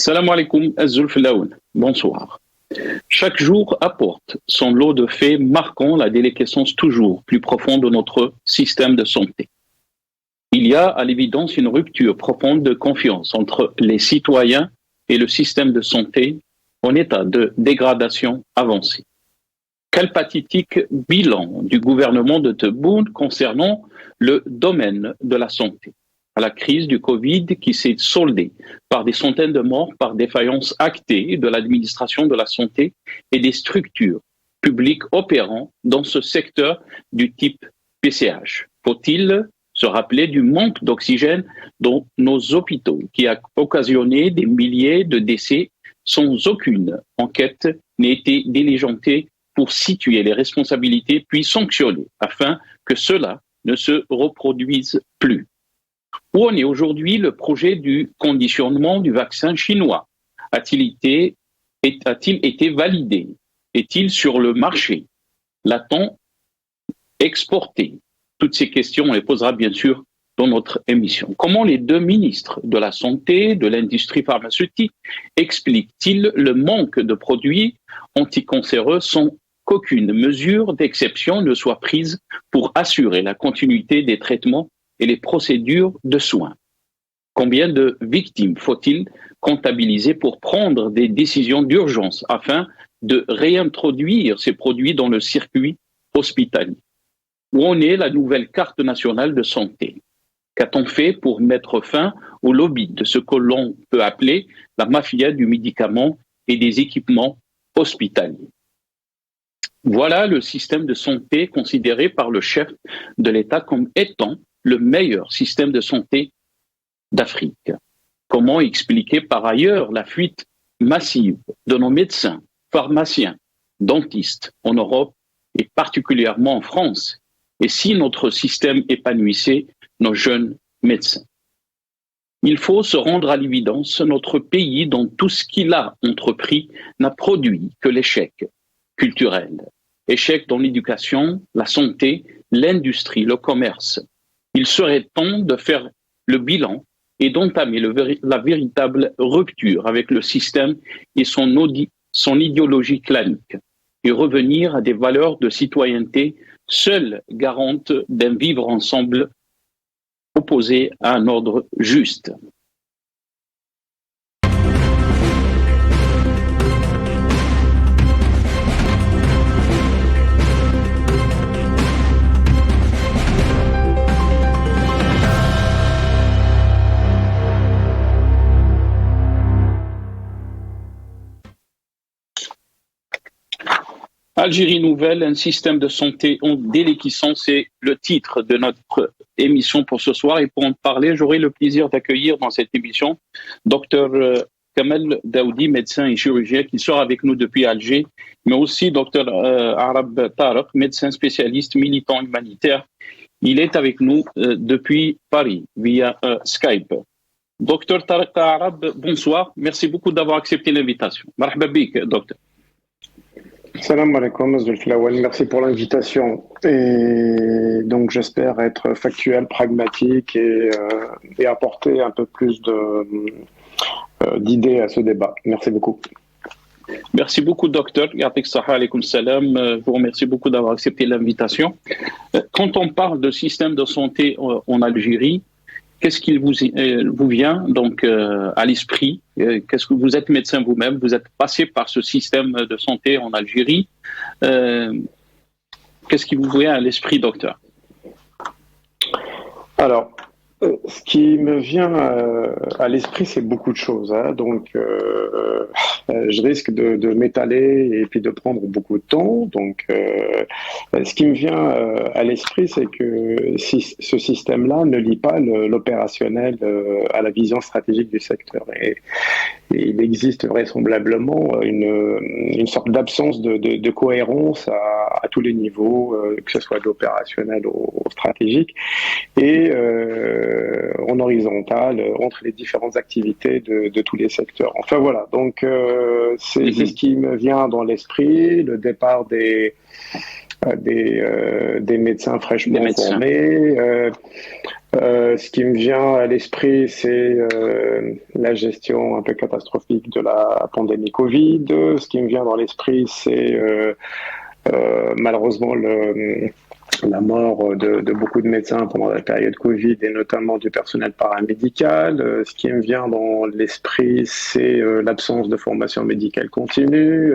Salam alaikum, Azul Filaoun. Bonsoir. Chaque jour apporte son lot de faits marquant la déliquescence toujours plus profonde de notre système de santé. Il y a à l'évidence une rupture profonde de confiance entre les citoyens et le système de santé en état de dégradation avancée. Quel pathétique bilan du gouvernement de Tebboune concernant le domaine de la santé, à la crise du Covid qui s'est soldée par des centaines de morts par défaillance actée de l'administration de la santé et des structures publiques opérant dans ce secteur du type PCH. Faut-il se rappeler du manque d'oxygène dans nos hôpitaux qui a occasionné des milliers de décès sans aucune enquête n'ait été diligentée pour situer les responsabilités puis sanctionner afin que cela ne se reproduise plus. Où en est aujourd'hui le projet du conditionnement du vaccin chinois? A-t-il été validé? Est-il sur le marché? L'a-t-on exporté? Toutes ces questions, on les posera bien sûr dans notre émission. Comment les deux ministres de la Santé, de l'industrie pharmaceutique expliquent-ils le manque de produits anticancéreux sans qu'aucune mesure d'exception ne soit prise pour assurer la continuité des traitements et les procédures de soins? Combien de victimes faut-il comptabiliser pour prendre des décisions d'urgence afin de réintroduire ces produits dans le circuit hospitalier? Où en est la nouvelle carte nationale de santé? Qu'a-t-on fait pour mettre fin au lobby de ce que l'on peut appeler la mafia du médicament et des équipements hospitaliers? Voilà le système de santé considéré par le chef de l'État comme étant le meilleur système de santé d'Afrique. Comment expliquer par ailleurs la fuite massive de nos médecins, pharmaciens, dentistes en Europe et particulièrement en France? Et si notre système épanouissait nos jeunes médecins? Il faut se rendre à l'évidence, notre pays, dans tout ce qu'il a entrepris, n'a produit que l'échec culturel. Échec dans l'éducation, la santé, l'industrie, le commerce. Il serait temps de faire le bilan et d'entamer la véritable rupture avec le système et son idéologie clanique et revenir à des valeurs de citoyenneté seules garantes d'un vivre ensemble opposé à un ordre juste. Algérie nouvelle, un système de santé en déliquescence, c'est le titre de notre émission pour ce soir. Et pour en parler, j'aurai le plaisir d'accueillir dans cette émission Dr Kamel Daoudi, médecin et chirurgien, qui sort avec nous depuis Alger, mais aussi Dr Arab Tarek, médecin spécialiste, militant humanitaire. Il est avec nous depuis Paris, via Skype. Dr Tarek Arab, bonsoir. Merci beaucoup d'avoir accepté l'invitation. Marhaba bik, docteur. Salam alaikum, Azul Filaoun. Merci pour l'invitation. Et donc, j'espère être factuel, pragmatique et apporter un peu plus d'idées à ce débat. Merci beaucoup. Merci beaucoup, docteur. Je vous remercie beaucoup d'avoir accepté l'invitation. Quand on parle de système de santé en Algérie, qu'est-ce qui vous vient donc à l'esprit? Qu'est-ce que vous êtes médecin vous-même? Vous êtes passé par ce système de santé en Algérie. Qu'est-ce qui vous vient à l'esprit, docteur? Alors, ce qui me vient à l'esprit, c'est beaucoup de choses. Donc, je risque de m'étaler et puis de prendre beaucoup de temps. Donc, ce qui me vient à l'esprit, c'est que si ce système-là ne lie pas l'opérationnel à la vision stratégique du secteur. Et il existe vraisemblablement une sorte d'absence de cohérence à tous les niveaux, que ce soit de l'opérationnel au stratégique, et en horizontal entre les différentes activités de tous les secteurs. Enfin voilà, donc c'est ce qui me vient dans l'esprit, le départ des médecins fraîchement formés, Ce qui me vient à l'esprit, c'est la gestion un peu catastrophique de la pandémie Covid. Ce qui me vient dans l'esprit, c'est malheureusement la mort de beaucoup de médecins pendant la période Covid et notamment du personnel paramédical. Ce qui me vient dans l'esprit, c'est l'absence de formation médicale continue,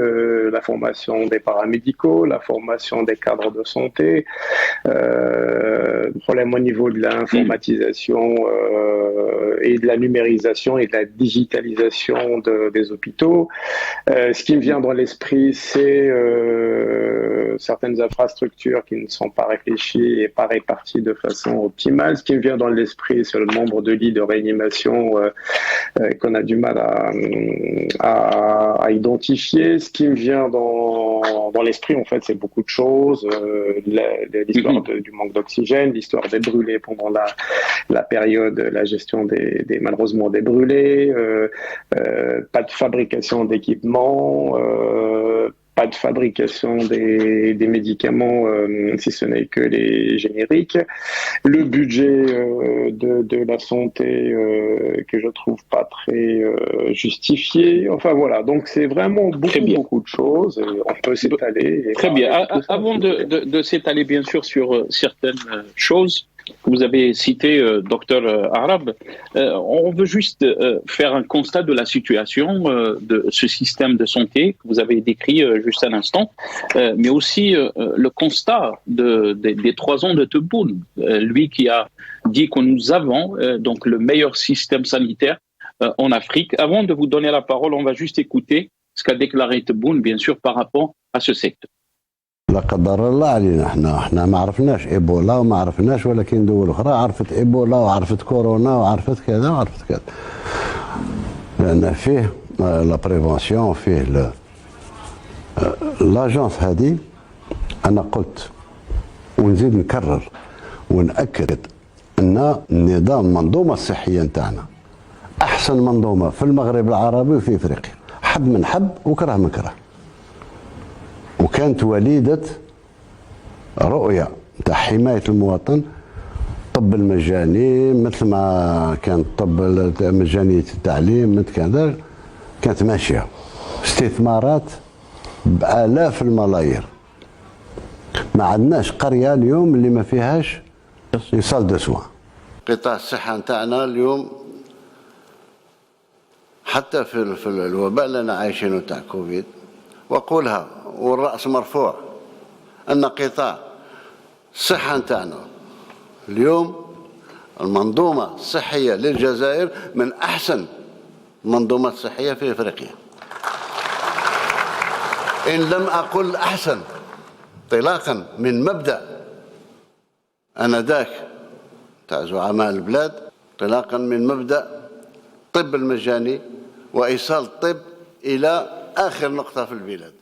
la formation des paramédicaux, la formation des cadres de santé, problème au niveau de l'informatisation et de la numérisation et de la digitalisation des hôpitaux. Ce qui me vient dans l'esprit, c'est certaines infrastructures qui ne sont pas réfléchies et pas réparties de façon optimale. Ce qui me vient dans l'esprit, c'est le nombre de lits de réanimation qu'on a du mal à identifier. Ce qui me vient dans l'esprit, en fait, c'est beaucoup de choses. L'histoire du manque d'oxygène, l'histoire des brûlés pendant la période, la gestion malheureusement des brûlés, pas de fabrication d'équipements, pas de fabrication des médicaments, si ce n'est que les génériques. Le budget de la santé que je trouve pas très justifié. Enfin voilà, donc c'est vraiment beaucoup de choses. Et on peut s'étaler. Très bien. Avant de s'étaler bien sûr sur certaines choses, vous avez cité docteur Arab. On veut juste faire un constat de la situation de ce système de santé que vous avez décrit juste à l'instant, mais aussi le constat des 3 ans de Tebboune, lui qui a dit que nous avons donc le meilleur système sanitaire en Afrique. Avant de vous donner la parole, on va juste écouter ce qu'a déclaré Tebboune, bien sûr, par rapport à ce secteur. لا قدر الله علينا احنا ما عرفناش ايبولا وما عرفناش، ولكن دول اخرى عرفت ايبولا وعرفت كورونا وعرفت كذا وعرفت كذا، لان فيه لا بريفونسيون، فيه لاجونس هذه. انا قلت ونزيد نكرر ونأكد ان النظام المنظومه الصحيه نتاعنا احسن منظومه في المغرب العربي وفي افريقيا، حب من حب وكره من كره، وكانت وليدة رؤية تاع حماية المواطن. الطب المجاني مثل ما كان الطب مجانية التعليم مثل كذا كانت ماشية، استثمارات بآلاف الملايير. ما عندناش قرية اليوم اللي ما فيهاش يصال دو سوان. قطاع الصحة نتاعنا اليوم حتى في الوباء اللي أنا عايشينه تاع كوفيد، وأقولها والرأس مرفوع، أن قطاع الصحة نتاعنا اليوم المنظومة الصحية للجزائر من أحسن المنظومات الصحية في إفريقيا، إن لم أقل أحسن، انطلاقا من مبدأ آنذاك تاع زعماء البلاد، انطلاقا من مبدأ الطب المجاني وإيصال الطب إلى آخر نقطة في البلاد.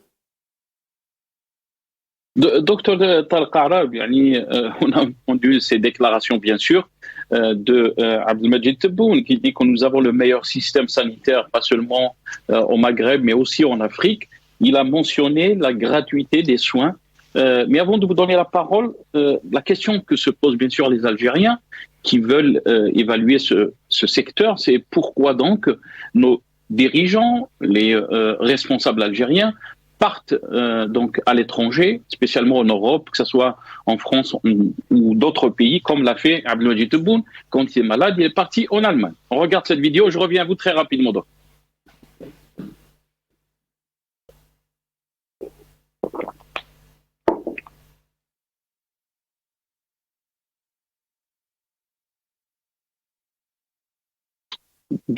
Docteur Tariq Arab, on a entendu ces déclarations, bien sûr, de Abdelmajid Tebboune, qui dit que nous avons le meilleur système sanitaire, pas seulement au Maghreb, mais aussi en Afrique. Il a mentionné la gratuité des soins. Mais avant de vous donner la parole, la question que se posent bien sûr les Algériens qui veulent évaluer ce secteur, c'est pourquoi donc nos dirigeants, les responsables algériens, partent donc à l'étranger, spécialement en Europe, que ce soit en France ou d'autres pays, comme l'a fait Abdelmajid Tebboune. Quand il est malade, il est parti en Allemagne. On regarde cette vidéo, je reviens à vous très rapidement. Donc.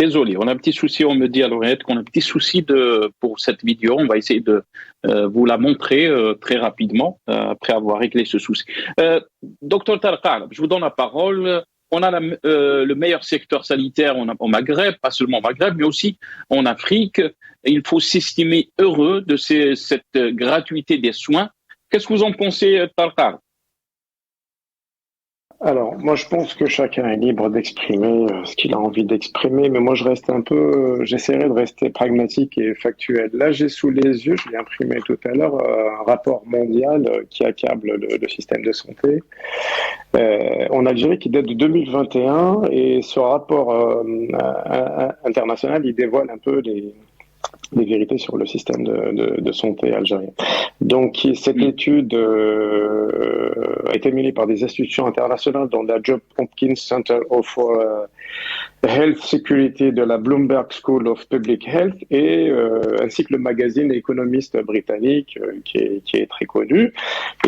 Désolé, on a un petit souci, on me dit à l'oreillette qu'on a un petit souci pour cette vidéo. On va essayer de vous la montrer très rapidement après avoir réglé ce souci. Docteur Tariq Arab, je vous donne la parole. On a le meilleur secteur sanitaire au Maghreb, pas seulement au Maghreb, mais aussi en Afrique. Et il faut s'estimer heureux de cette gratuité des soins. Qu'est-ce que vous en pensez, Tariq Arab? Alors, moi, je pense que chacun est libre d'exprimer ce qu'il a envie d'exprimer, mais moi, j'essaierai de rester pragmatique et factuel. Là, j'ai sous les yeux, je l'ai imprimé tout à l'heure, un rapport mondial qui accable le système de santé en Algérie qui date de 2021 et ce rapport international, il dévoile un peu les vérités sur le système de santé algérien. Donc, cette étude a été menée par des institutions internationales, dont la Johns Hopkins Center of Health Security de la Bloomberg School of Public Health et ainsi que le magazine économiste britannique qui est très connu.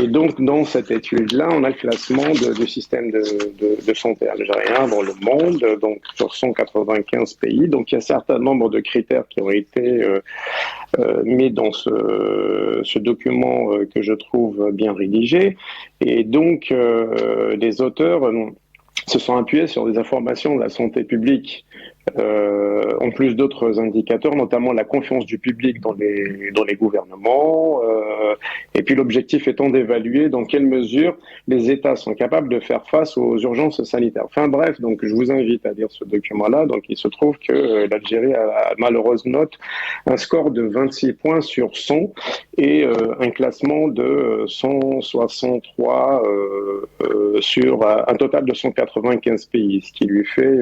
Et donc, dans cette étude-là, on a le classement du système de santé algérien dans le monde, donc sur 195 pays. Donc, il y a un certain nombre de critères qui ont été mis dans ce document que je trouve bien rédigé. Et donc, les auteurs se sont appuyés sur des informations de la santé publique, en plus d'autres indicateurs, notamment la confiance du public dans les gouvernements, et puis l'objectif étant d'évaluer dans quelle mesure les États sont capables de faire face aux urgences sanitaires. Enfin bref, donc je vous invite à lire ce document-là. Donc il se trouve que l'Algérie a malheureuse note, un score de 26 points sur 100 et un classement de 163 sur un total de 195 pays, ce qui lui fait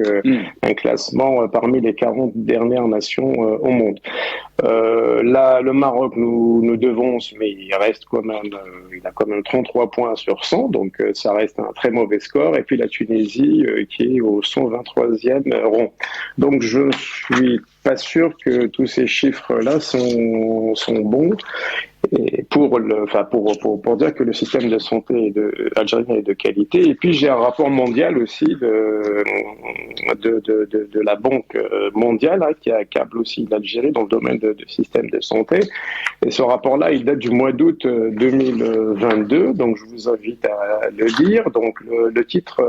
un classement parmi les 40 dernières nations au monde. Là, le Maroc nous devance, mais il reste quand même, il a quand même 33 points sur 100, donc ça reste un très mauvais score. Et puis la Tunisie qui est au 123e rang. Donc je ne suis pas sûr que tous ces chiffres-là sont bons. Et pour dire que le système de santé algérien est de qualité. Et puis j'ai un rapport mondial aussi de la Banque mondiale qui accable aussi l'Algérie dans le domaine du système de santé. Et ce rapport-là, il date du mois d'août 2022. Donc je vous invite à le lire. Donc le titre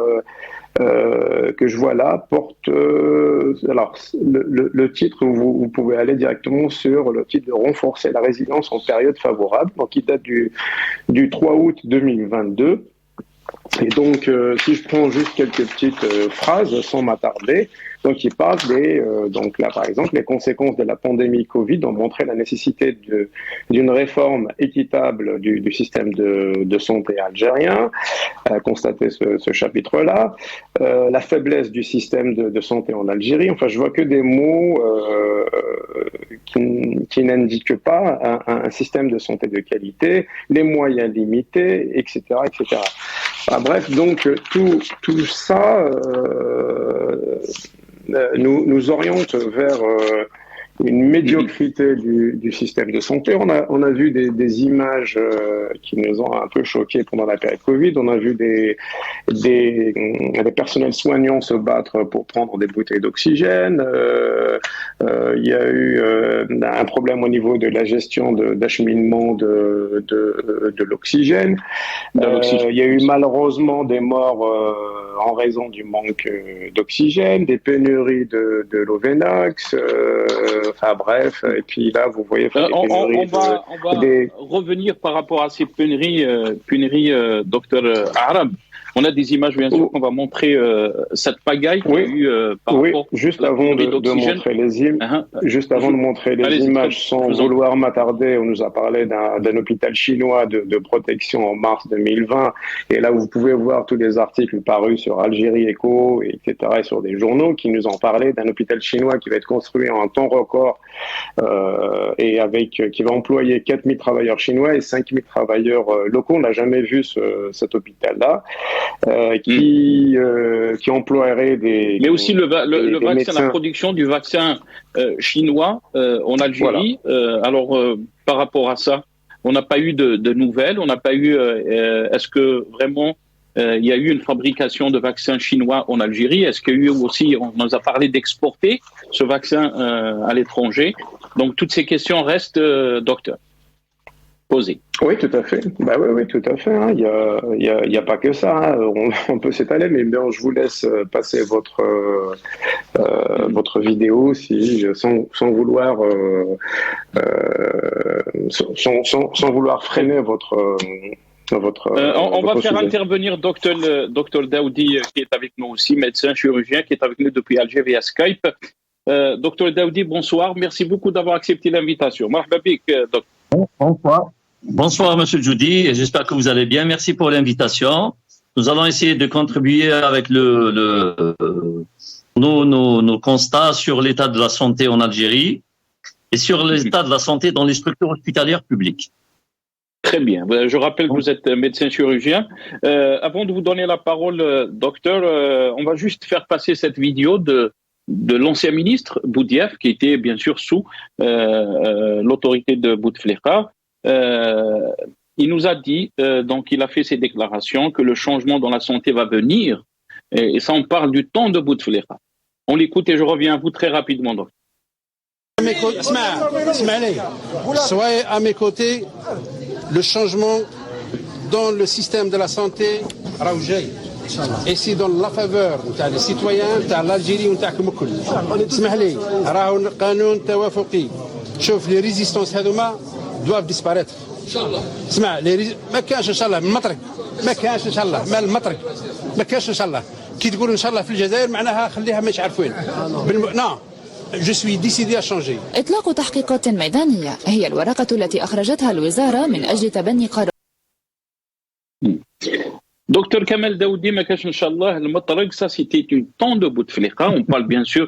que je vois là porte alors le titre, vous pouvez aller directement sur le titre de renforcer la résilience en période favorable, donc il date du 3 août 2022. Et donc, si je prends juste quelques petites phrases sans m'attarder, donc il parle donc là par exemple, les conséquences de la pandémie Covid ont montré la nécessité d'une réforme équitable du système de santé algérien, constater ce chapitre-là, la faiblesse du système de santé en Algérie. Enfin, je vois que des mots qui n'indiquent pas un système de santé de qualité, les moyens limités, etc., etc. Enfin, bref, donc tout ça nous oriente vers une médiocrité du système de santé. On a vu des images qui nous ont un peu choqués pendant la période Covid. On a vu des personnels soignants se battre pour prendre des bouteilles d'oxygène. Il y a eu un problème au niveau de la gestion d'acheminement de l'oxygène. Il y a eu malheureusement des morts en raison du manque d'oxygène, des pénuries de l'Ovenox. Enfin bref, et puis là, vous voyez... on va revenir par rapport à ces pénuries, docteur Arab. On a des images, bien sûr, qu'on va montrer cette pagaille qu'il y a eu par rapport juste avant de montrer les images, sans vouloir m'attarder, on nous a parlé d'un hôpital chinois de protection en mars 2020, et là, vous pouvez voir tous les articles parus sur Algérie Echo, etc., et sur des journaux qui nous ont parlé d'un hôpital chinois qui va être construit en un temps record et qui va employer 4000 travailleurs chinois et 5000 travailleurs locaux. On n'a jamais vu cet hôpital-là. Qui emploierait des... Mais aussi le vaccin, médecins. La production du vaccin chinois en Algérie. Voilà. Alors, par rapport à ça, on n'a pas eu de nouvelles. On n'a pas eu... est-ce que vraiment il y a eu une fabrication de vaccins chinois en Algérie? Est-ce qu'il y a eu aussi... On nous a parlé d'exporter ce vaccin à l'étranger. Donc, toutes ces questions restent, docteur. Oui, tout à fait. Bah oui, tout à fait. Hein. Il y a pas que ça. Hein. On peut s'étaler, mais bien, je vous laisse passer votre vidéo, sans vouloir sans vouloir freiner On va faire intervenir docteur Daoudi, qui est avec nous aussi, médecin chirurgien, qui est avec nous depuis Alger via Skype. Docteur Daoudi, bonsoir. Merci beaucoup d'avoir accepté l'invitation. Marhaba bik, docteur. Bonsoir. Bonsoir, monsieur Djoudi. J'espère que vous allez bien. Merci pour l'invitation. Nous allons essayer de contribuer avec nos constats sur l'état de la santé en Algérie et sur l'état de la santé dans les structures hospitalières publiques. Très bien. Je rappelle que vous êtes médecin chirurgien. Avant de vous donner la parole, docteur, on va juste faire passer cette vidéo de l'ancien ministre Boudiaf, qui était bien sûr sous l'autorité de Bouteflika. Il nous a dit, donc il a fait ses déclarations, que le changement dans la santé va venir. Et ça, on parle du temps de Bouteflika. On l'écoute et je reviens à vous très rapidement, docteur. Soyez à mes côtés, le changement dans le système de la santé et c'est dans la faveur des citoyens de l'Algérie ونتاعكم الكل. اسمح لي راهو قانون توافقي. شوف les résistances هذوما doivent disparaître. ان شاء الله. اسمع ما كانش ان شاء الله من المطرق. ما كانش ان شاء الله مال المطرق. ما كانش ان شاء الله. كي تقول ان شاء الله في الجزائر معناها خليها مش عارف وين. نعم. Je suis décidé à changer. إطلاق تحقيقات ميدانية هي الورقة التي أخرجتها الوزارة من أجل تبني قرار. Docteur Kamel Daoudi, Inch'Allah, le Matareg, ça c'était du temps de Bouteflika. On parle bien sûr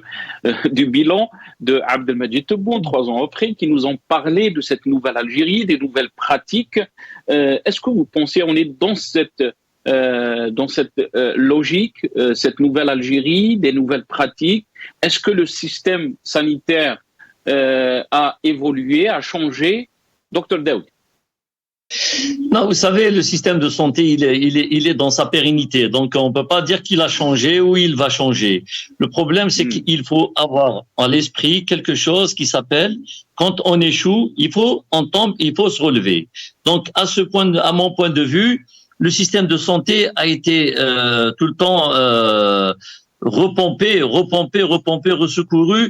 du bilan de Abdelmadjid Tebboune, 3 ans après, qui nous ont parlé de cette nouvelle Algérie, des nouvelles pratiques. Est-ce que vous pensez, on est dans cette logique, cette nouvelle Algérie, des nouvelles pratiques? Est-ce que le système sanitaire a évolué, a changé? Docteur Daoudi. Non, vous savez, le système de santé, il est dans sa pérennité. Donc, on ne peut pas dire qu'il a changé ou il va changer. Le problème, c'est qu'il faut avoir à l'esprit quelque chose qui s'appelle, quand on échoue, on tombe, il faut se relever. Donc, à mon point de vue, le système de santé a été tout le temps repompé, ressecouru,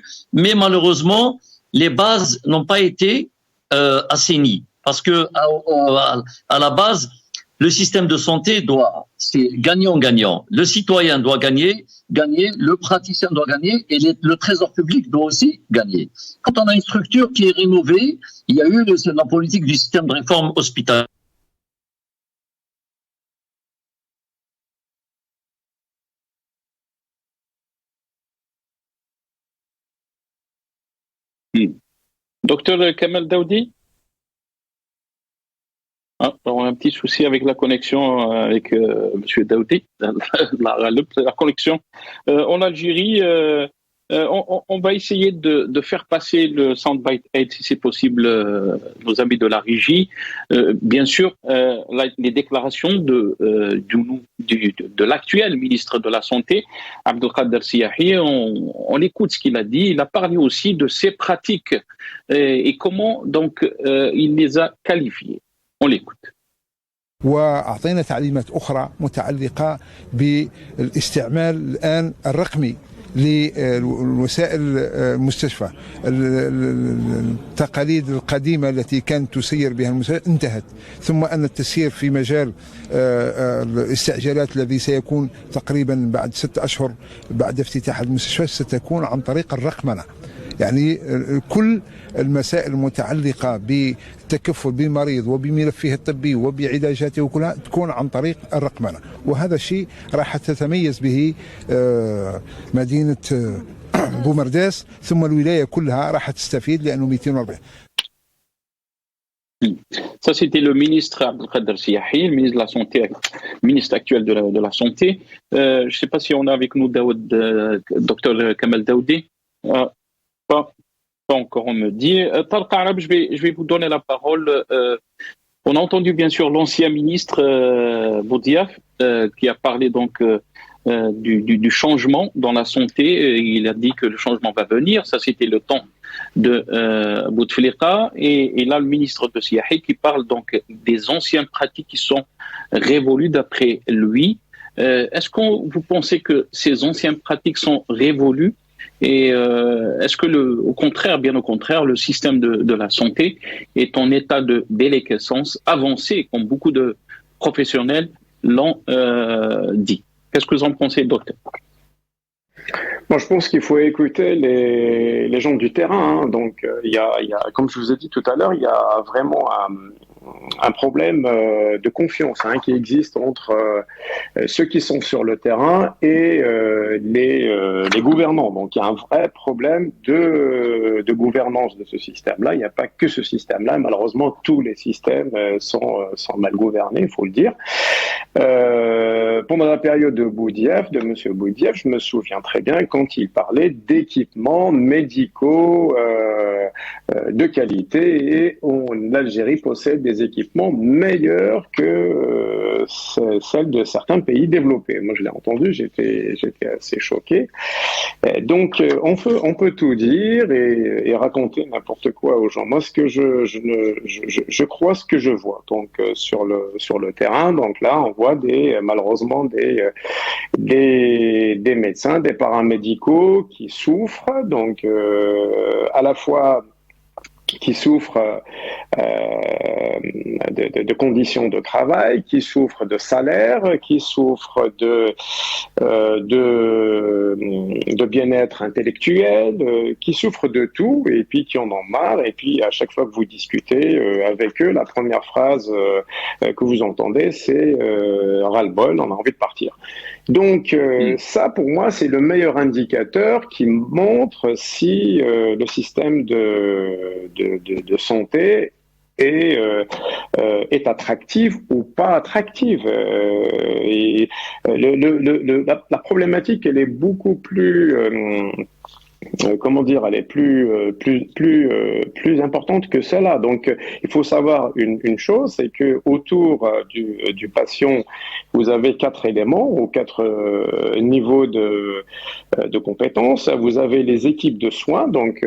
mais malheureusement, les bases n'ont pas été assainies. Parce que à la base, le système de santé c'est gagnant-gagnant. Le citoyen doit gagner, le praticien doit gagner et le trésor public doit aussi gagner. Quand on a une structure qui est rénovée, il y a eu la politique du système de réforme hospitalière. Docteur Kamel Daoudi? On a un petit souci avec la connexion avec M. Daoudi, la connexion. En Algérie, on va essayer de faire passer le soundbite aid si c'est possible, nos amis de la régie. Bien sûr, les déclarations de l'actuel ministre de la Santé, Abdelkader Siahi, on écoute ce qu'il a dit. Il a parlé aussi de ses pratiques et comment donc il les a qualifiées. On l'écoute. وأعطينا تعليمات أخرى متعلقة بالاستعمال الآن الرقمي لوسائل المستشفى. التقاليد القديمة التي كانت تسير بها المستشفى انتهت، ثم أن التسيير في مجال الاستعجالات الذي سيكون تقريبا بعد 6 أشهر بعد افتتاح المستشفى ستكون عن طريق الرقمنة. يعني كل المسائل المتعلقة بالتكفل بالمريض وبملفه الطبي وبعلاجاته كلها تكون عن طريق الرقمنة، وهذا الشيء راح تتميز به مدينة بومرداس، ثم الولاية كلها راح تستفيد لأنه 240. Ça, c'était le ministre Abdelkader Siahi, le ministre de la Santé, ministre actuel de la Santé. Je ne sais pas si on a avec nous Dr Kamel Daoudi. Pas encore, on me dit. Talqa Arab, je vais vous donner la parole. On a entendu bien sûr l'ancien ministre Boudiaf qui a parlé donc du changement dans la santé. Il a dit que le changement va venir. Ça, c'était le temps de Bouteflika. Et là, le ministre de Siahi qui parle donc des anciennes pratiques qui sont révolues d'après lui. Est-ce que vous pensez que ces anciennes pratiques sont révolues? Et est-ce que, au contraire, bien au contraire, le système de la santé est en état de déliquescence avancée, comme beaucoup de professionnels l'ont dit. Qu'est-ce que vous en pensez, docteur? Moi, je pense qu'il faut écouter les gens du terrain. Hein. Donc, il y a, comme je vous ai dit tout à l'heure, il y a vraiment un problème de confiance qui existe entre ceux qui sont sur le terrain et les gouvernants. Donc, il y a un vrai problème de gouvernance de ce système-là. Il n'y a pas que ce système-là. Malheureusement, tous les systèmes sont mal gouvernés, il faut le dire. Pendant la période de Boudiaf, de M. Boudiaf, je me souviens très bien quand il parlait d'équipements médicaux de qualité, et l'Algérie possède des équipements meilleurs que celles de certains pays développés. Moi, je l'ai entendu, j'étais assez choqué. Donc, on peut tout dire et raconter n'importe quoi aux gens. Moi, ce que je crois ce que je vois. Donc, sur le terrain, donc là, on voit malheureusement des médecins, des paramédicaux qui souffrent, donc à la fois qui souffrent de conditions de travail, qui souffrent de salaire, qui souffrent de bien-être intellectuel, qui souffrent de tout, et puis qui en ont marre. Et puis à chaque fois que vous discutez avec eux, la première phrase que vous entendez, c'est ras-le-bol, on a envie de partir. Donc ça, pour moi, c'est le meilleur indicateur qui montre si le système de santé est attractive ou pas attractive. Et la problématique, elle est beaucoup plus comment dire, elle est plus importante que cela. Donc, il faut savoir une chose, c'est que autour du patient, vous avez 4 éléments ou 4 niveaux de compétences. Vous avez les équipes de soins, donc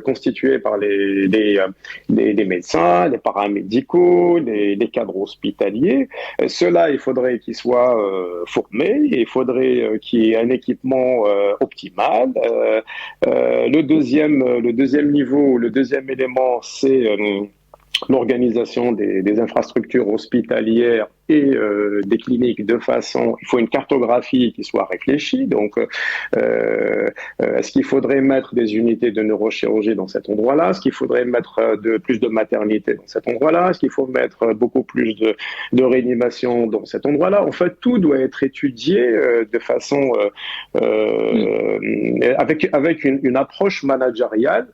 constituées par les médecins, les paramédicaux, les cadres hospitaliers. Ceux-là, il faudrait qu'ils soient formés, il faudrait qu'il y ait un équipement optimal. Le deuxième niveau, le deuxième élément, c'est l'organisation des infrastructures hospitalières et des cliniques de façon, il faut une cartographie qui soit réfléchie. Donc, est-ce qu'il faudrait mettre des unités de neurochirurgie dans cet endroit-là? Est-ce qu'il faudrait mettre plus de maternité dans cet endroit-là? Est-ce qu'il faut mettre beaucoup plus de réanimation dans cet endroit-là? En fait, tout doit être étudié de façon avec une approche managériale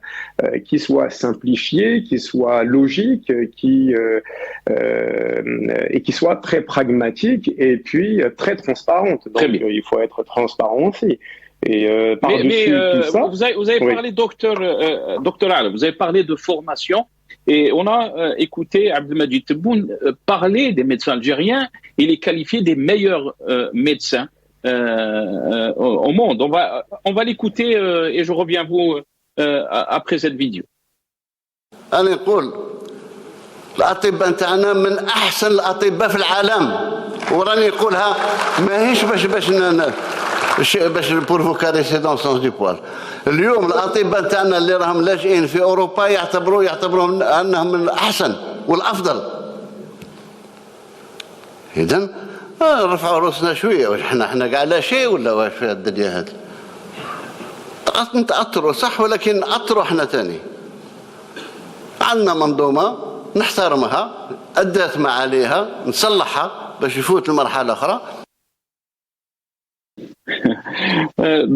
qui soit simplifiée, qui soit logique, et qui soit très pragmatique et puis très transparente. Donc, il faut être transparent aussi. Et par-dessus tout ça, vous avez parlé, docteur Al, vous avez parlé de formation, et on a écouté Abdelmajid Tebboune parler des médecins algériens et les qualifier des meilleurs médecins au monde. On va l'écouter et je reviens à vous après cette vidéo. الأطباء نتاعنا من أحسن الأطباء في العالم، وراني نقولها ماهيش باش بروفوكا ريسيدونس دو بوال. اليوم الأطباء نتاعنا اللي راهم لاجئين في أوروبا يعتبروهم أنهم من الأحسن والأفضل. إذن رفعوا راسنا شوية، واش احنا قاع لا شيء ولا واش في الدنيا هذه؟ نتأثروا صح، ولكن أثروا احنا تاني. عندنا منظومة نحترمها، أدت معاليها، نصلحها باش يفوت المرحلة الأخرى.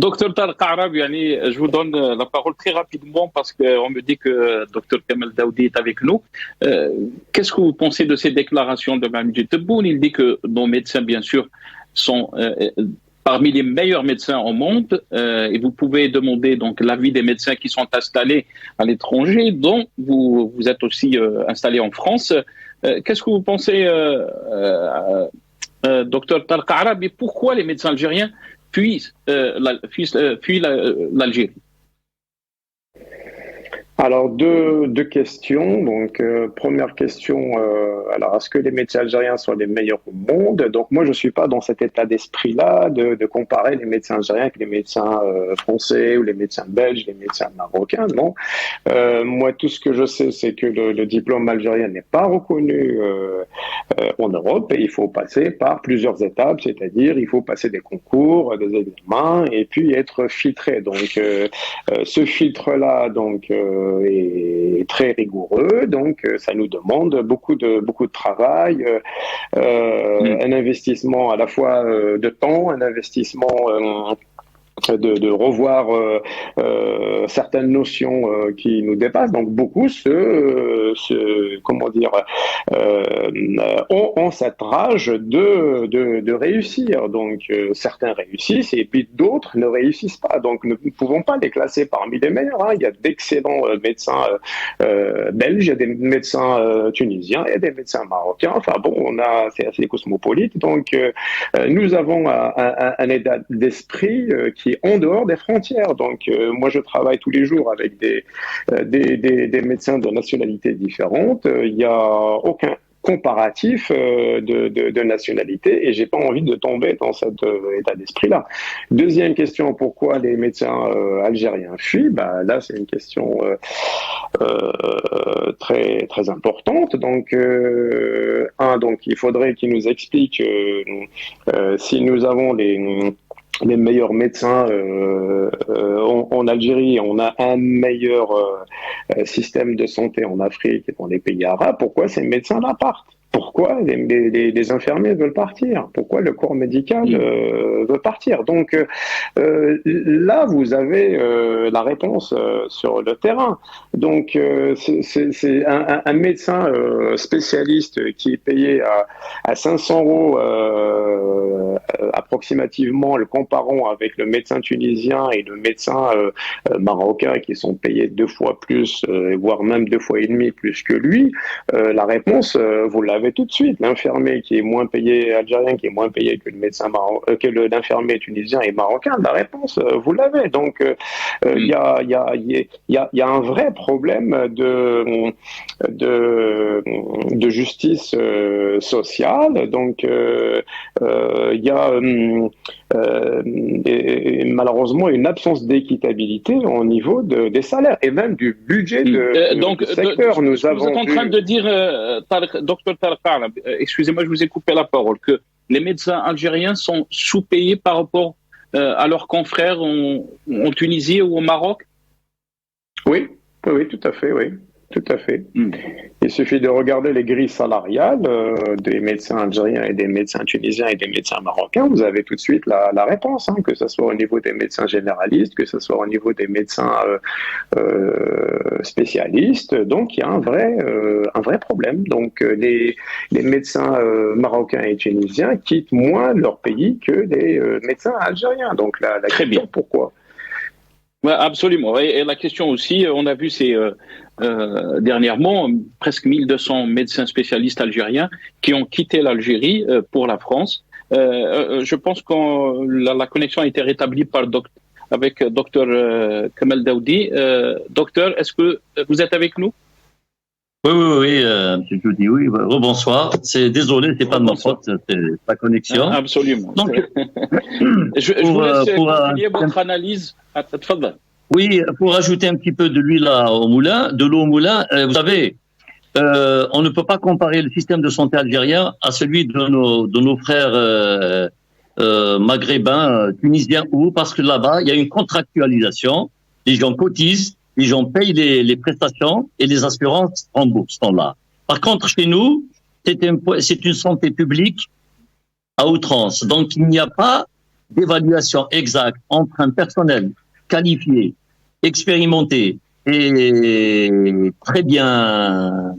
Docteur Tarek Arab, je vous donne la parole très rapidement parce qu'on me dit que Dr Kamel Daoudi est avec nous. Qu'est-ce que vous pensez de ces déclarations de Abdelmajid Tebboune? Il dit que nos médecins, bien sûr, sont parmi les meilleurs médecins au monde, et vous pouvez demander donc l'avis des médecins qui sont installés à l'étranger, dont vous êtes aussi installé en France. Qu'est-ce que vous pensez, docteur Tarek Arab, et pourquoi les médecins algériens fuient l'Algérie? Alors, deux questions. Donc, première question, alors, est-ce que les médecins algériens sont les meilleurs au monde? Donc, moi, je ne suis pas dans cet état d'esprit-là de comparer les médecins algériens avec les médecins français ou les médecins belges, les médecins marocains, non. Moi, tout ce que je sais, c'est que le diplôme algérien n'est pas reconnu en Europe et il faut passer par plusieurs étapes, c'est-à-dire il faut passer des concours, des examens et puis être filtré. Donc, ce filtre-là donc est très rigoureux, donc ça nous demande beaucoup de travail, un investissement à la fois de temps, un investissement de revoir certaines notions qui nous dépassent. Donc beaucoup ont cette rage de réussir. Donc certains réussissent et puis d'autres ne réussissent pas. Donc nous ne pouvons pas les classer parmi les meilleurs. Hein. Il y a d'excellents médecins belges, il y a des médecins tunisiens, il y a des médecins marocains. Enfin bon, c'est assez cosmopolite. Donc nous avons un état d'esprit qui est en dehors des frontières. Donc, moi, je travaille tous les jours avec des médecins de nationalités différentes. Il n'y a aucun comparatif de nationalité et j'ai pas envie de tomber dans cet état d'esprit-là. Deuxième question, pourquoi les médecins algériens fuient? Là, c'est une question très très importante. Donc, donc il faudrait qu'ils nous expliquent si nous avons les meilleurs médecins en Algérie, on a un meilleur système de santé en Afrique et dans les pays arabes, pourquoi ces médecins-là partent? Pourquoi les infirmiers veulent partir? Pourquoi le corps médical veut partir? Donc là, vous avez la réponse sur le terrain. Donc c'est un médecin spécialiste qui est payé à 500 € approximativement, le comparons avec le médecin tunisien et le médecin marocain qui sont payés 2 fois plus, voire même 2 fois et demi plus que lui. La réponse, vous l'avez tout de suite. L'infirmier qui est moins payé algérien, qui est moins payé que le médecin que l'infirmier tunisien et marocain, la réponse, vous l'avez. Donc, il y a un vrai problème de justice sociale. Donc, il y a malheureusement une absence d'équitabilité au niveau des salaires et même du budget du secteur. Vous êtes en train de dire, docteur Tarek, excusez-moi, je vous ai coupé la parole, que les médecins algériens sont sous-payés par rapport à leurs confrères en Tunisie ou au Maroc? Oui, tout à fait, oui. Tout à fait. Il suffit de regarder les grilles salariales des médecins algériens et des médecins tunisiens et des médecins marocains. Vous avez tout de suite la réponse, hein, que ce soit au niveau des médecins généralistes, que ce soit au niveau des médecins spécialistes. Donc, il y a un vrai problème. Donc, les médecins marocains et tunisiens quittent moins leur pays que les médecins algériens. Donc, la question, pourquoi? Ouais, absolument. Et la question aussi, on a vu dernièrement presque 1200 médecins spécialistes algériens qui ont quitté l'Algérie pour la France. Je pense que la connexion a été rétablie avec docteur Kamel Daoudi. Docteur, est-ce que vous êtes avec nous? Oui, monsieur Joudi, oui. Rebonsoir. Désolé, c'est pas de ma faute, c'est la connexion. Absolument. Donc, je vous laisse continuer votre analyse. Oui, pour ajouter un petit peu de l'huile de l'eau au moulin, vous savez, on ne peut pas comparer le système de santé algérien à celui de nos frères maghrébins, tunisiens, parce que là-bas, il y a une contractualisation, les gens cotisent, les gens payent les prestations et les assurances remboursent là. Par contre, chez nous, c'est une santé publique à outrance. Donc, il n'y a pas d'évaluation exacte entre un personnel qualifié, expérimenté et très bien,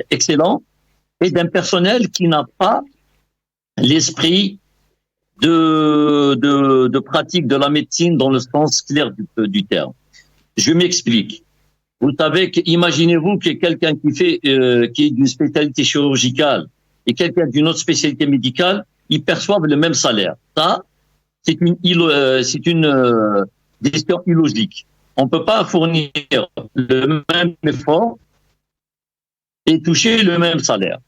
excellent, et d'un personnel qui n'a pas l'esprit de pratique de la médecine dans le sens clair du terme. Je m'explique. Vous savez imaginez-vous qu'il y ait quelqu'un qui est d'une spécialité chirurgicale et quelqu'un d'une autre spécialité médicale, ils perçoivent le même salaire. Ça, c'est une décision illogique. On peut pas fournir le même effort et toucher le même salaire.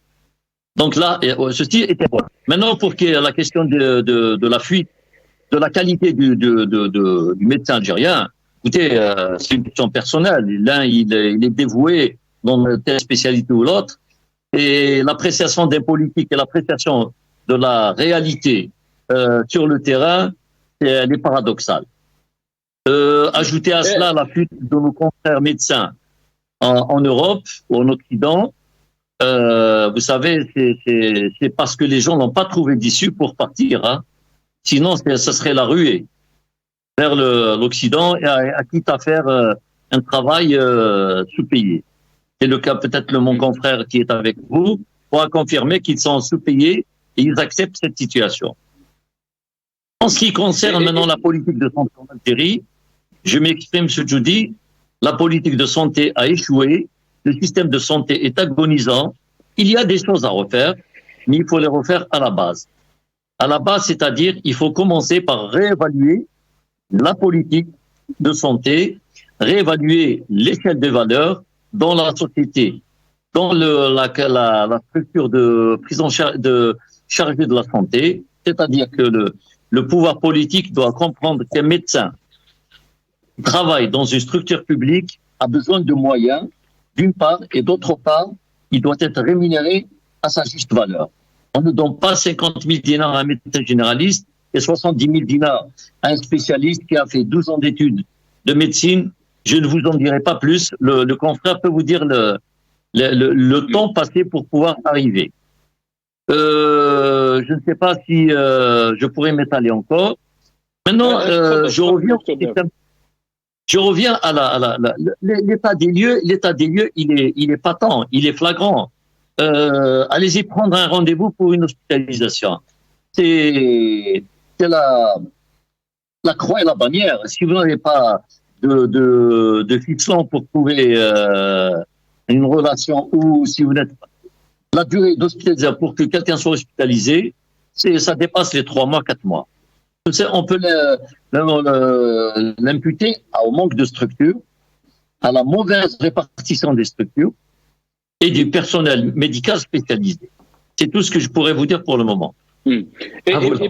Donc là, ceci était bon. Maintenant, pour la question de la fuite, de la qualité du médecin algérien, écoutez, c'est une question personnelle. L'un, il est dévoué dans telle spécialité ou l'autre. Et l'appréciation des politiques et l'appréciation de la réalité sur le terrain, elle est paradoxale. Ajouter à cela la fuite de nos confrères médecins en Europe ou en Occident, vous savez, c'est parce que les gens n'ont pas trouvé d'issue pour partir. Hein. Sinon, ça serait la ruée vers l'Occident et quitte à faire un travail sous-payé. C'est le cas peut-être de mon confrère qui est avec vous pourra confirmer qu'ils sont sous-payés et ils acceptent cette situation. En ce qui concerne maintenant la politique de santé en Algérie, je m'exprime ce que je dis, la politique de santé a échoué, le système de santé est agonisant, il y a des choses à refaire, mais il faut les refaire à la base. À la base, c'est-à-dire il faut commencer par réévaluer la politique de santé, réévaluer l'échelle des valeurs dans la société, dans la structure de prise en charge chargé de la santé, c'est-à-dire que le pouvoir politique doit comprendre qu'un médecin qui travaille dans une structure publique a besoin de moyens, d'une part, et d'autre part, il doit être rémunéré à sa juste valeur. On ne donne pas 50 000 dinars à un médecin généraliste et 70 000 dinars à un spécialiste qui a fait 12 ans d'études de médecine. Je ne vous en dirai pas plus. Le confrère peut vous dire le temps passé pour pouvoir arriver. Je ne sais pas si je pourrais m'étaler encore. Maintenant, je reviens à l'état des lieux. L'état des lieux, il est patent, il est flagrant. Allez-y prendre un rendez-vous pour une hospitalisation. C'est la croix et la bannière. Si vous n'avez pas de ficelon pour trouver une relation, ou si vous n'êtes pas, la durée d'hospitalisation pour que quelqu'un soit hospitalisé, ça dépasse les 3 mois, 4 mois. On peut l'imputer au manque de structure, à la mauvaise répartition des structures et du personnel médical spécialisé. C'est tout ce que je pourrais vous dire pour le moment. Et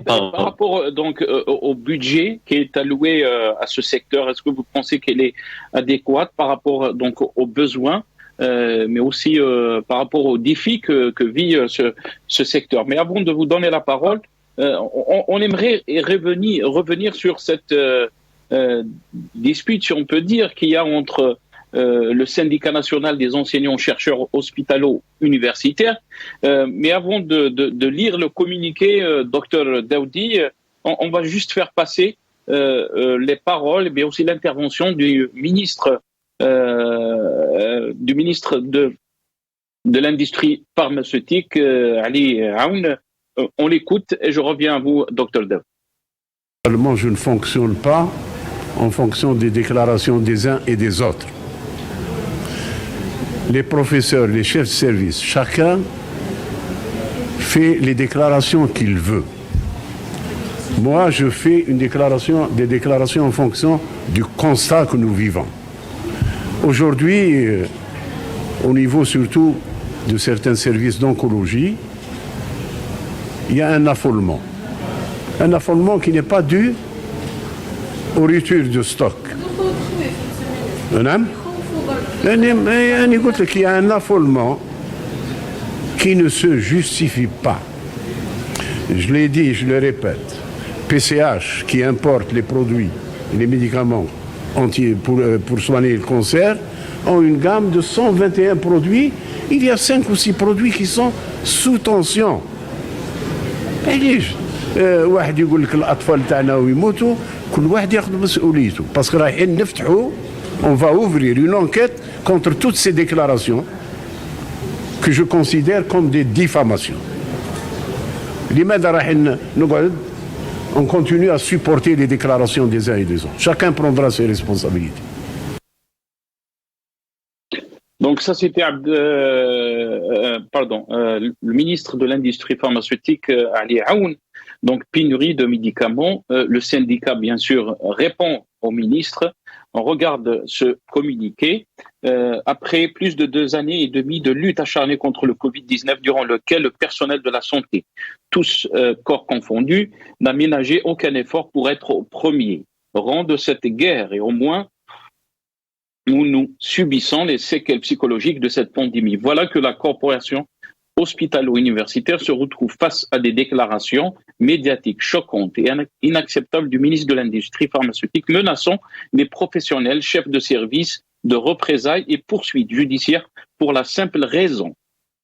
par rapport donc au budget qui est alloué à ce secteur, est-ce que vous pensez qu'elle est adéquate par rapport donc aux besoins, mais aussi par rapport aux défis que vit ce secteur? Mais avant de vous donner la parole, on aimerait revenir sur cette dispute, si on peut dire, qu'il y a entre le syndicat national des enseignants-chercheurs hospitalo-universitaires. Mais avant de lire le communiqué, Dr Daoudi, on va juste faire passer les paroles, mais aussi l'intervention du ministre de l'industrie pharmaceutique, Ali Aoun. On l'écoute et je reviens à vous, Dr Daoudi. Je ne fonctionne pas en fonction des déclarations des uns et des autres. Les professeurs, les chefs de service, chacun fait les déclarations qu'il veut. Moi, je fais des déclarations en fonction du constat que nous vivons. Aujourd'hui, au niveau surtout de certains services d'oncologie, il y a un affolement. Un affolement qui n'est pas dû aux ruptures de stock. Il y a un affolement qui ne se justifie pas. Je l'ai dit, je le répète. PCH qui importe les produits et les médicaments pour soigner le cancer ont une gamme de 121 produits. Il y a 5 ou 6 produits qui sont sous tension. واحد يقول لك الاطفال تاعنا ويموتوا كل واحد ياخذ مسؤوليته باسكو رايحين نفتحوا on va ouvrir une enquête contre toutes ces déclarations que je considère comme des diffamations. لماذا رايحين نقعد on continue à supporter les déclarations des uns et des autres. Chacun prendra ses responsabilités. Donc ça, c'était le ministre de l'industrie pharmaceutique, Ali Aoun. Donc pénurie de médicaments. Le syndicat, bien sûr, répond au ministre. On regarde ce communiqué. Après plus de 2 années et demie de lutte acharnée contre le Covid-19, durant lequel le personnel de la santé, tous corps confondus, n'a ménagé aucun effort pour être au premier rang de cette guerre et au moins où nous subissons les séquelles psychologiques de cette pandémie. Voilà que la corporation hospitalo-universitaire se retrouve face à des déclarations médiatiques choquantes et inacceptables du ministre de l'Industrie pharmaceutique menaçant les professionnels, chefs de service, de représailles et poursuites judiciaires pour la simple raison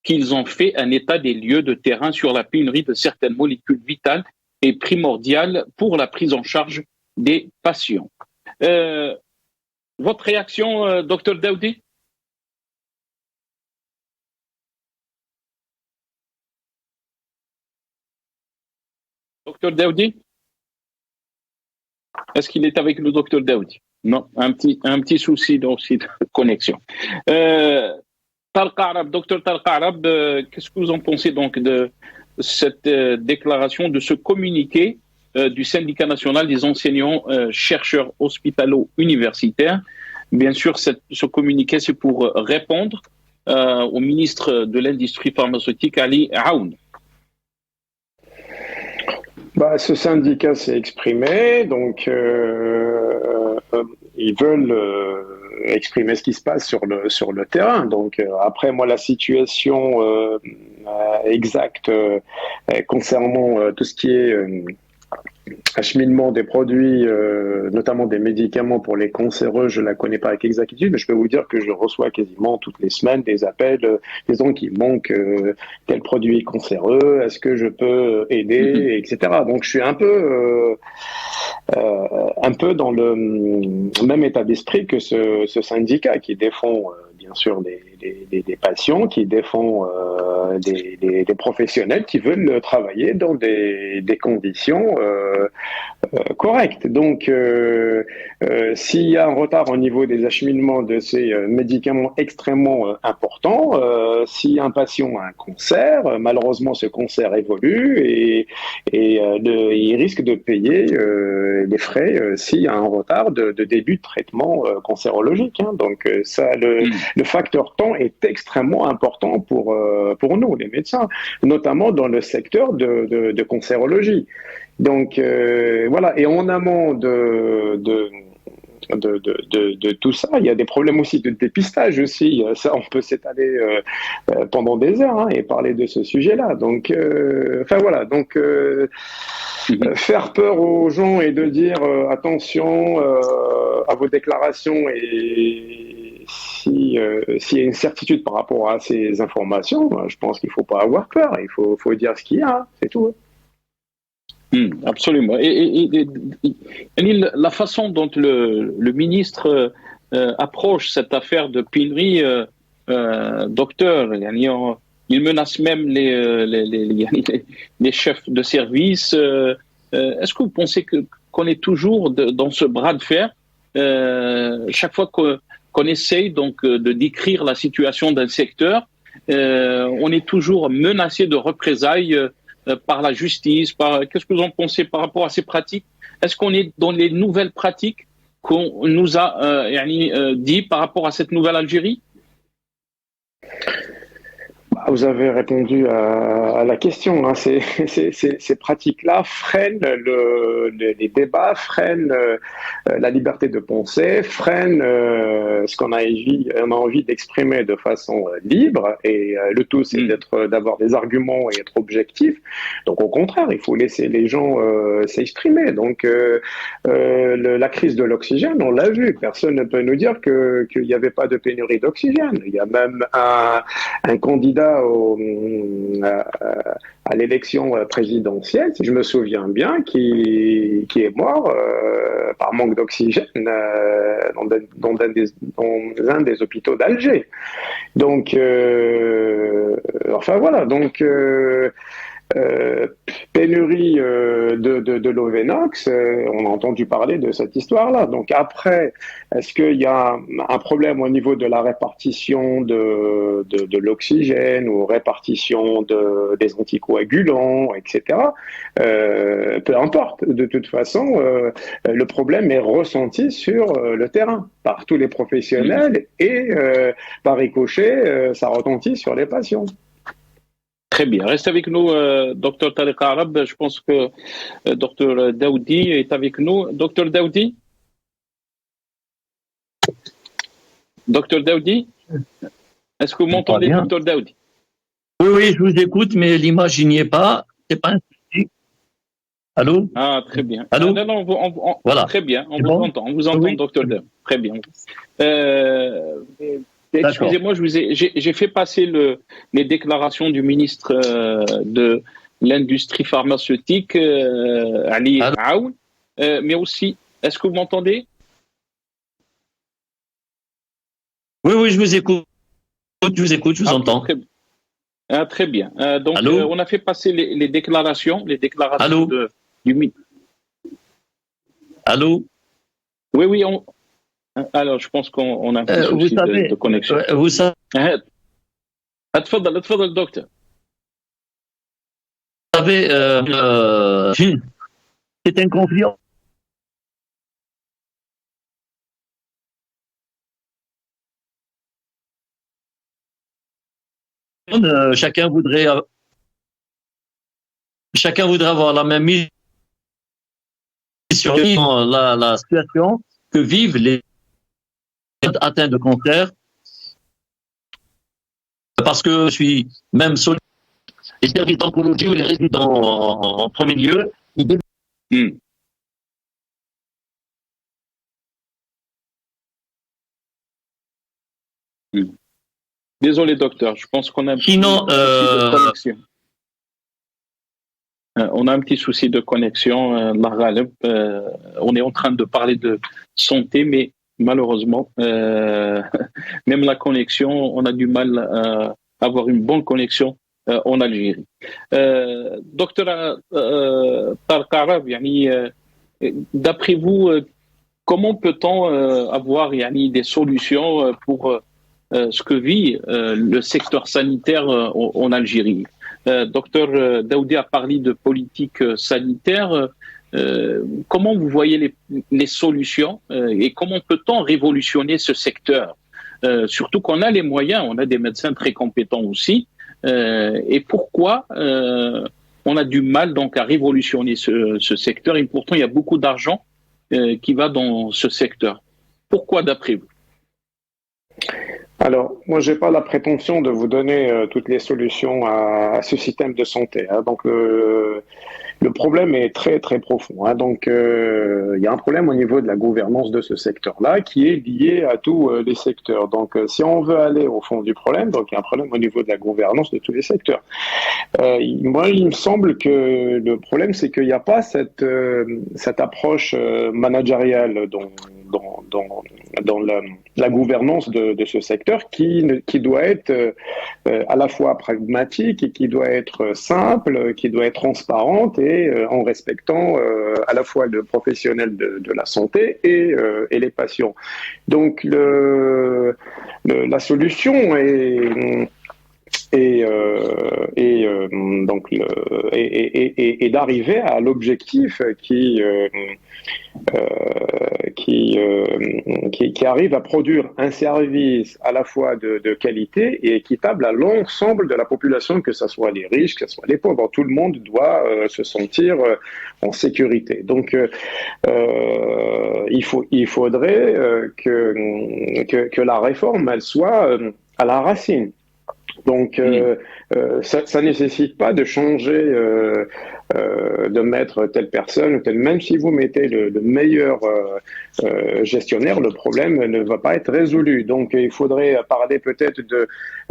qu'ils ont fait un état des lieux de terrain sur la pénurie de certaines molécules vitales et primordiales pour la prise en charge des patients. Votre réaction, Dr Daoudi? Dr Daoudi? Est-ce qu'il est avec nous, Dr Daoudi? Non, un petit souci aussi de connexion. Dr Tarek Arab, qu'est-ce que vous en pensez donc de cette déclaration, de ce communiqué du syndicat national des enseignants chercheurs hospitalo-universitaires? Bien sûr, ce communiqué, c'est pour répondre au ministre de l'Industrie pharmaceutique, Ali Aoun. Ce syndicat s'est exprimé, donc ils veulent exprimer ce qui se passe sur le terrain. Donc après, moi, la situation exacte concernant tout ce qui est acheminement des produits, notamment des médicaments pour les cancéreux, je la connais pas avec exactitude, mais je peux vous dire que je reçois quasiment toutes les semaines des appels, des gens qui manquent tel produit cancéreux, est-ce que je peux aider, etc. Donc je suis un peu dans le même état d'esprit que ce syndicat qui défend bien sûr des patients, qui défend des professionnels qui veulent travailler dans des conditions correctes. Donc, s'il y a un retard au niveau des acheminements de ces médicaments extrêmement importants, si un patient a un cancer, malheureusement ce cancer évolue et il risque de payer les frais s'il y a un retard de début de traitement cancérologique. Donc ça, le facteur temps est extrêmement important pour nous, les médecins, notamment dans le secteur de cancérologie. Donc voilà, et en amont de tout ça, il y a des problèmes aussi de dépistage aussi. Ça, on peut s'étaler pendant des heures et parler de ce sujet-là. Donc, voilà. Donc, faire peur aux gens et de dire attention à vos déclarations et s'il y a une certitude par rapport à ces informations, je pense qu'il ne faut pas avoir peur. Il faut dire ce qu'il y a, c'est tout. Absolument. Et la façon dont le ministre approche cette affaire de pénurie, docteur, il menace même les chefs de service. Est-ce que vous pensez qu'on est toujours dans ce bras de fer chaque fois qu'on essaye donc de décrire la situation d'un secteur, on est toujours menacé de représailles par la justice. Qu'est-ce que vous en pensez par rapport à ces pratiques? Est-ce qu'on est dans les nouvelles pratiques qu'on nous a dit par rapport à cette nouvelle Algérie? Vous avez répondu à la question. Ces pratiques-là freinent les débats, freinent la liberté de penser, freinent ce qu'on a envie d'exprimer de façon libre. Et le tout, c'est d'avoir des arguments et être objectif. Donc, au contraire, il faut laisser les gens s'exprimer. Donc, la crise de l'oxygène, on l'a vu. Personne ne peut nous dire qu'il n'y avait pas de pénurie d'oxygène. Il y a même un candidat à l'élection présidentielle, si je me souviens bien, qui est mort par manque d'oxygène dans un des hôpitaux d'Alger. Donc, voilà. Donc, pénurie de l'Ovenox, on a entendu parler de cette histoire-là. Donc après, est-ce qu'il y a un problème au niveau de la répartition de l'oxygène ou répartition des anticoagulants, etc. Peu importe. De toute façon, le problème est ressenti sur le terrain par tous les professionnels et par ricochet, ça retentit sur les patients. Très bien. Reste avec nous, Dr Tarek Arab. Je pense que Dr Daoudi est avec nous. Dr Daoudi? Docteur Daoudi, est-ce que vous m'entendez, Docteur Daoudi? Oui, je vous écoute, mais l'image, il n'y est pas. C'est pas un souci. Allô? Ah, très bien. Allô? Non, voilà. Très bien, on vous entend. On vous entend, Oui. Docteur Daoudi. Très bien. Excusez-moi, j'ai fait passer les déclarations du ministre de l'Industrie pharmaceutique, Ali Aoun, mais aussi, est-ce que vous m'entendez? Oui, je vous écoute. Je vous entends. Très bien. Donc, on a fait passer les déclarations du ministre. Allô? Oui, alors, je pense qu'on a un petit souci de connexion. Vous savez, اتفضل docteur. C'est un conflit. Chacun voudrait avoir la même mise sur la situation que vivent les atteints de cancer, parce que je suis même sur les services d'oncologie ou les résidents en premier lieu. Désolé, docteur, je pense qu'on a un petit souci de connexion. On a un petit souci de connexion. On est en train de parler de santé, mais malheureusement, même la connexion, on a du mal à avoir une bonne connexion en Algérie. Docteur Tarek Arab, d'après vous, comment peut-on avoir des solutions pour ce que vit le secteur sanitaire en Algérie? Docteur Daoudi a parlé de politique sanitaire. Comment vous voyez les solutions et comment peut-on révolutionner ce secteur? Surtout qu'on a les moyens, on a des médecins très compétents aussi. Et pourquoi on a du mal donc à révolutionner ce secteur? Et pourtant, il y a beaucoup d'argent qui va dans ce secteur. Pourquoi, d'après vous? Alors, moi, j'ai pas la prétention de vous donner toutes les solutions à ce système de santé. Donc, le problème est très, très profond. Donc, il y a un problème au niveau de la gouvernance de ce secteur-là qui est lié à tous les secteurs. Donc, si on veut aller au fond du problème, donc il y a un problème au niveau de la gouvernance de tous les secteurs. Moi, il me semble que le problème, c'est qu'il n'y a pas cette approche managériale dans la gouvernance de ce secteur qui doit être à la fois pragmatique et qui doit être simple, qui doit être transparente et en respectant à la fois le professionnel de la santé et les patients. Donc la solution est d'arriver à l'objectif qui arrive à produire un service à la fois de qualité et équitable à l'ensemble de la population, que ce soit les riches, que ce soit les pauvres. Tout le monde doit se sentir en sécurité. Donc, il faudrait que la réforme, elle soit à la racine. Donc, ça nécessite pas de changer, de mettre telle personne ou telle. Même si vous mettez le meilleur gestionnaire, le problème ne va pas être résolu. Donc, il faudrait parler peut-être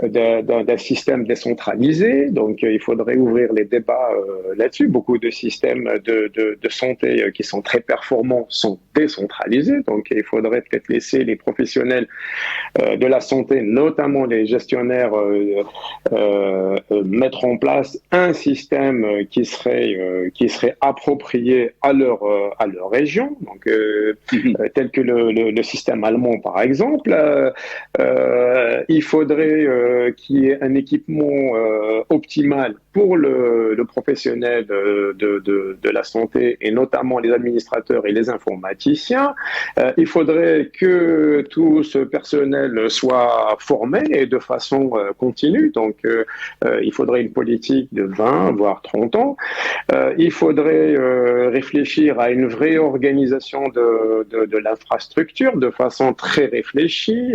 d'un système décentralisé. Donc, il faudrait ouvrir les débats là-dessus. Beaucoup de systèmes de santé qui sont très performants sont décentralisés. Donc, il faudrait peut-être laisser les professionnels de la santé, notamment les gestionnaires, mettre en place un système qui serait approprié à leur région, donc tel que le système allemand par exemple. Il faudrait qu'il y ait un équipement optimal pour le professionnel de la santé, et notamment les administrateurs et les informaticiens, il faudrait que tout ce personnel soit formé et de façon continue. Donc, il faudrait une politique de 20, voire 30 ans. Il faudrait réfléchir à une vraie organisation de l'infrastructure de façon très réfléchie.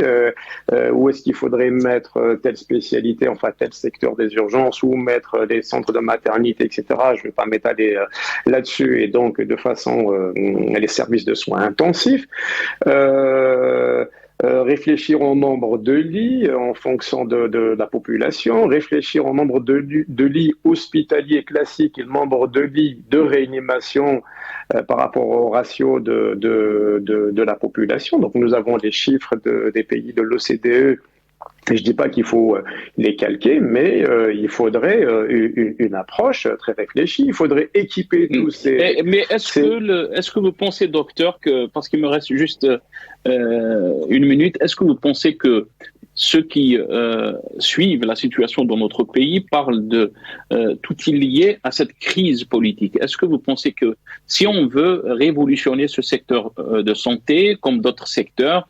Où est-ce qu'il faudrait mettre telle spécialité, enfin tel secteur des urgences, ou mettre des centres de maternité, etc. Je ne vais pas m'étaler là-dessus. Et donc, de façon, les services de soins intensifs. Réfléchir au nombre de lits en fonction de la population, réfléchir au nombre de lits hospitaliers classiques et le nombre de lits de réanimation par rapport au ratio de la population. Donc nous avons les chiffres des pays de l'OCDE. Je ne dis pas qu'il faut les calquer, mais il faudrait une approche très réfléchie. Il faudrait équiper tous ces... Mais est-ce que vous pensez, docteur, que, parce qu'il me reste juste une minute, est-ce que vous pensez que ceux qui suivent la situation dans notre pays parlent de tout est lié à cette crise politique? Est-ce que vous pensez que si on veut révolutionner ce secteur de santé, comme d'autres secteurs,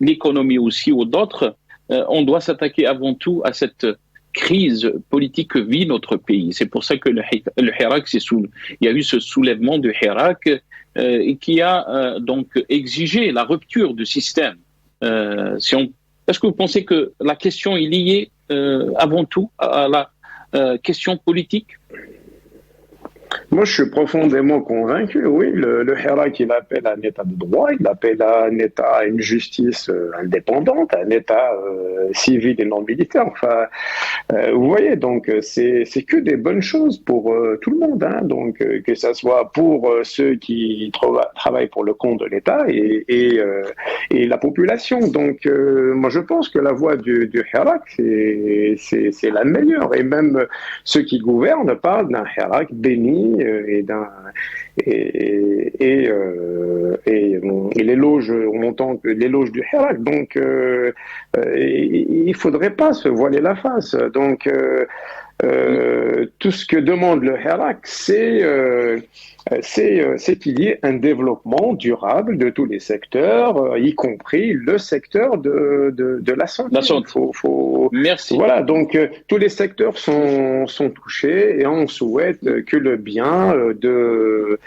l'économie aussi ou d'autres, on doit s'attaquer avant tout à cette crise politique que vit notre pays. C'est pour ça que le Hirak, il y a eu ce soulèvement du Hirak et qui a donc exigé la rupture du système. Est-ce que vous pensez que la question est liée avant tout à la question politique? Moi, je suis profondément convaincu, oui. Le Hirak, il appelle à un État de droit, il appelle à un État, à une justice indépendante, à un État civil et non militaire. Enfin, vous voyez, donc c'est que des bonnes choses pour tout le monde, hein. Donc que ça soit pour ceux qui travaillent pour le compte de l'État et la population. Donc, moi, je pense que la voie du Hirak, c'est la meilleure. Et même ceux qui gouvernent parlent d'un Hirak béni. Et l'éloge, on entend que l'éloge du Hirak. Donc, il faudrait pas se voiler la face. Donc, tout ce que demande le Hirak, c'est qu'il y ait un développement durable de tous les secteurs, y compris le secteur de la santé. Merci. Voilà, donc tous les secteurs sont touchés et on souhaite que le bien de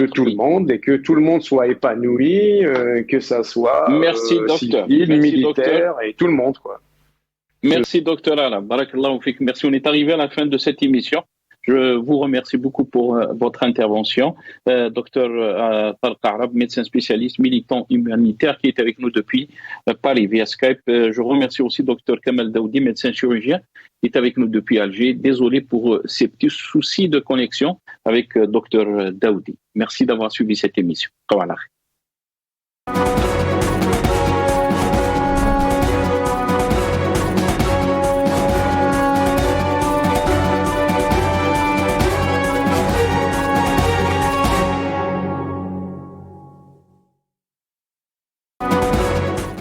tout le monde et que tout le monde soit épanoui, que ça soit civil, militaire et tout le monde, quoi. Merci, docteur Ala. Barakallahu fik. Merci. On est arrivé à la fin de cette émission. Je vous remercie beaucoup pour votre intervention. Docteur Tarek Arab, médecin spécialiste, militant humanitaire, qui est avec nous depuis Paris via Skype. Je remercie aussi docteur Kamal Daoudi, médecin chirurgien, qui est avec nous depuis Alger. Désolé pour ces petits soucis de connexion avec docteur Daoudi. Merci d'avoir suivi cette émission.